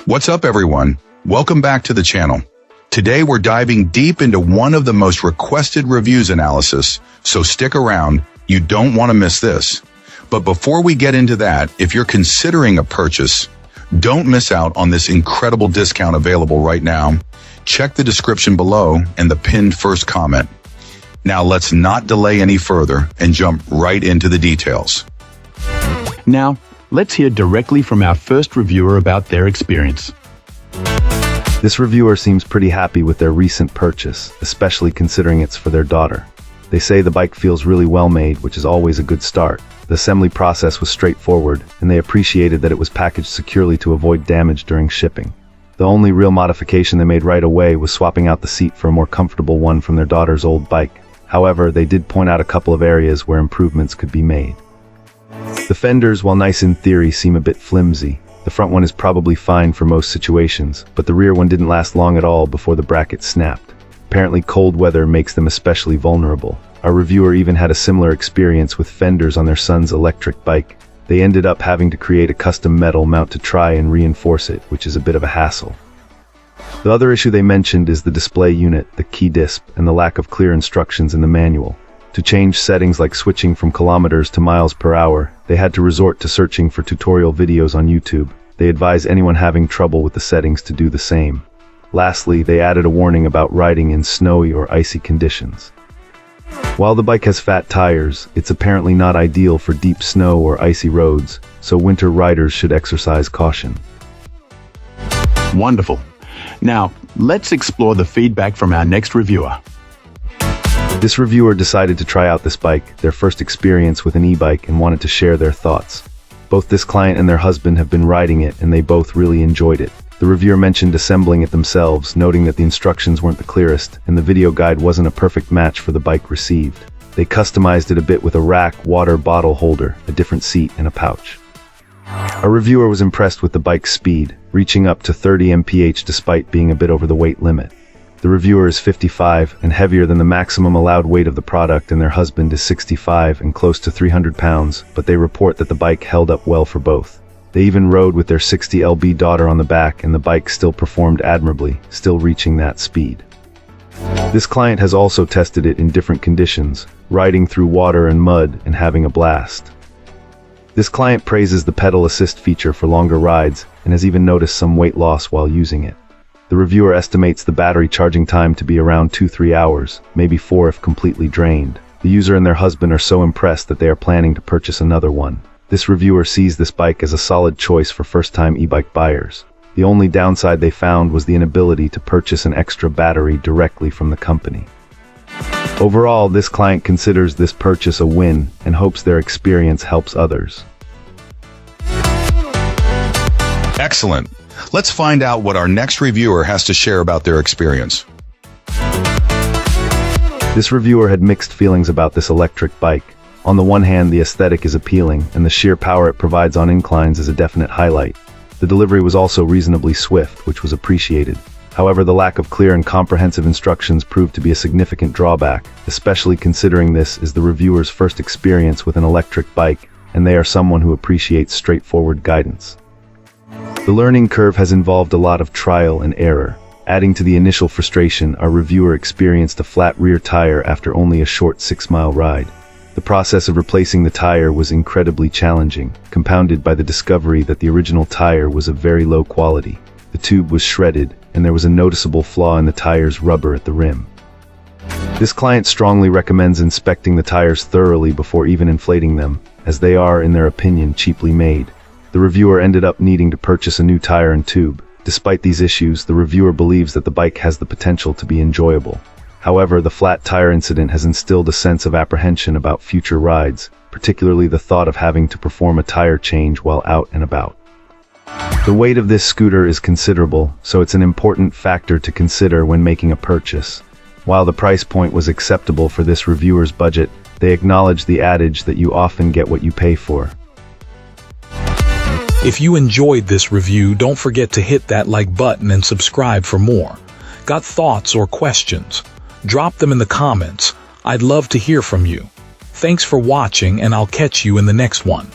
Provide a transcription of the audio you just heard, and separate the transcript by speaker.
Speaker 1: What's up, everyone? Welcome back to the channel. Today we're diving deep into one of the most requested reviews analysis, so stick around, you don't want to miss this. But before we get into that, if you're considering a purchase, don't miss out on this incredible discount available right now. Check the description below and the pinned first comment. Now let's not delay any further and jump right into the details.
Speaker 2: Now, let's hear directly from our first reviewer about their experience.
Speaker 3: This reviewer seems pretty happy with their recent purchase, especially considering it's for their daughter. They say the bike feels really well made, which is always a good start. The assembly process was straightforward, and they appreciated that it was packaged securely to avoid damage during shipping. The only real modification they made right away was swapping out the seat for a more comfortable one from their daughter's old bike. However, they did point out a couple of areas where improvements could be made. The fenders, while nice in theory, seem a bit flimsy. The front one is probably fine for most situations, but the rear one didn't last long at all before the bracket snapped. Apparently cold weather makes them especially vulnerable. Our reviewer even had a similar experience with fenders on their son's electric bike. They ended up having to create a custom metal mount to try and reinforce it, which is a bit of a hassle. The other issue they mentioned is the display unit, the key disc, and the lack of clear instructions in the manual. To change settings like switching from kilometers to miles per hour, they had to resort to searching for tutorial videos on YouTube. They advise anyone having trouble with the settings to do the same. Lastly, they added a warning about riding in snowy or icy conditions. While the bike has fat tires, it's apparently not ideal for deep snow or icy roads, so winter riders should exercise caution.
Speaker 2: Wonderful. Now, let's explore the feedback from our next reviewer.
Speaker 3: This reviewer decided to try out this bike, their first experience with an e-bike, and wanted to share their thoughts. Both this client and their husband have been riding it, and they both really enjoyed it. The reviewer mentioned assembling it themselves, noting that the instructions weren't the clearest, and the video guide wasn't a perfect match for the bike received. They customized it a bit with a rack, water bottle holder, a different seat, and a pouch. Our reviewer was impressed with the bike's speed, reaching up to 30 mph despite being a bit over the weight limit. The reviewer is 55 and heavier than the maximum allowed weight of the product, and their husband is 65 and close to 300 pounds, but they report that the bike held up well for both. They even rode with their 60lb daughter on the back, and the bike still performed admirably, still reaching that speed. This client has also tested it in different conditions, riding through water and mud and having a blast. This client praises the pedal assist feature for longer rides and has even noticed some weight loss while using it. The reviewer estimates the battery charging time to be around 2-3 hours, maybe 4 if completely drained. The user and their husband are so impressed that they are planning to purchase another one. This reviewer sees this bike as a solid choice for first-time e-bike buyers. The only downside they found was the inability to purchase an extra battery directly from the company. Overall, this client considers this purchase a win and hopes their experience helps others.
Speaker 1: Excellent. Let's find out what our next reviewer has to share about their experience.
Speaker 3: This reviewer had mixed feelings about this electric bike. On the one hand, the aesthetic is appealing, and the sheer power it provides on inclines is a definite highlight. The delivery was also reasonably swift, which was appreciated. However, the lack of clear and comprehensive instructions proved to be a significant drawback, especially considering this is the reviewer's first experience with an electric bike, and they are someone who appreciates straightforward guidance. The learning curve has involved a lot of trial and error. Adding to the initial frustration, our reviewer experienced a flat rear tire after only a short 6-mile ride. The process of replacing the tire was incredibly challenging, compounded by the discovery that the original tire was of very low quality. The tube was shredded, and there was a noticeable flaw in the tire's rubber at the rim. This client strongly recommends inspecting the tires thoroughly before even inflating them, as they are, in their opinion, cheaply made. The reviewer ended up needing to purchase a new tire and tube. Despite these issues, the reviewer believes that the bike has the potential to be enjoyable. However, the flat tire incident has instilled a sense of apprehension about future rides, particularly the thought of having to perform a tire change while out and about. The weight of this scooter is considerable, so it's an important factor to consider when making a purchase. While the price point was acceptable for this reviewer's budget, they acknowledge the adage that you often get what you pay for.
Speaker 4: If you enjoyed this review, don't forget to hit that like button and subscribe for more. Got thoughts or questions? Drop them in the comments. I'd love to hear from you. Thanks for watching, and I'll catch you in the next one.